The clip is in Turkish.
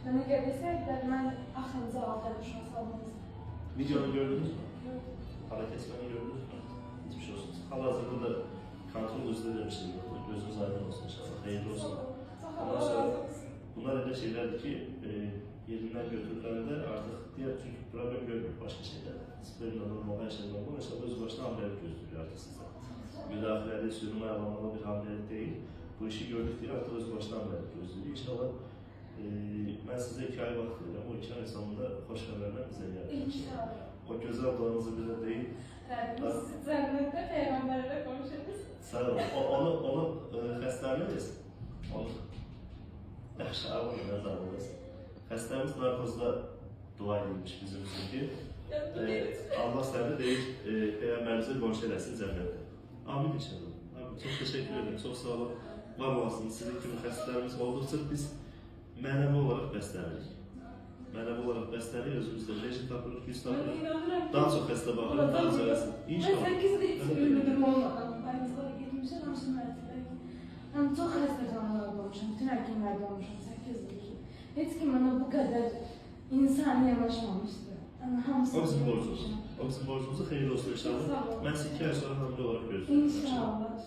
Mənə görə desəydilər, mən axırıncı aldırmışam salonumuzda. Videonu gördünüz mü? Para kesmeni gördünüz mü? Hiçbir şey olsun. Hal-hazırda da kontrol üzerinde demiştim. Gözünüz aydın olsun inşallah. Hayırlı olsun. Ondan sonra bunlar öyle şeylerdir ki yerinden götürüldüğünde artık diğer çünkü problem görmüyor başka şeyler. Sperm normal her şey normal. Mesela öz başına hamilelik gösteriyor artık size. Müdahaleli, sürünme alanında bir hamilelik değil. Bu işi gördük diye artık öz başına hamilelik gösteriyor. İnşallah ben size 2 ay vakit veriyorum. O 2 ay sonunda hoş haberler bize gelir. İnşallah. O güzel duanızı bize değil. Rabbimiz cennette peygamberle konuşuruz. Sağ olun. Onu xəstəmiz, onu yaxşı ağlamın, nəzarınız. Xəstəmiz narkozda dua edilmiş bizim üçün ki, Allah səni deyir, Peyğəmbərimizi qonşu eləsin cənnətdə. Amin inşallah. Çok teşekkür ederim, çok sağ olun. Var olasınız, sizin kimi xəstələrimiz olduqca biz mənəvi olaraq bəslənirik. Mənəvi olaraq bəslənirik, özümüzdə reji tapırıq, yüz tapırıq. Daha çox xəstə baxırıq, daha söyləsin. İnşallah. Mən 8 il hiç ürünüm olmadan, bayımızda da gitmişim, hamısı mərtəbəyə. Mən çox xəstə canlılarda olmuşam, bütün həkimlərdə olmuşam 8 il ki. Heç kim bana bu qədər insani yanaşmamışdı. O bizim borcumuz. O bizim borcumuzu xeyirli olsun inşallah. Mən sizi 2 ay sonra hamile olarak gözlüyorum. İnşallah.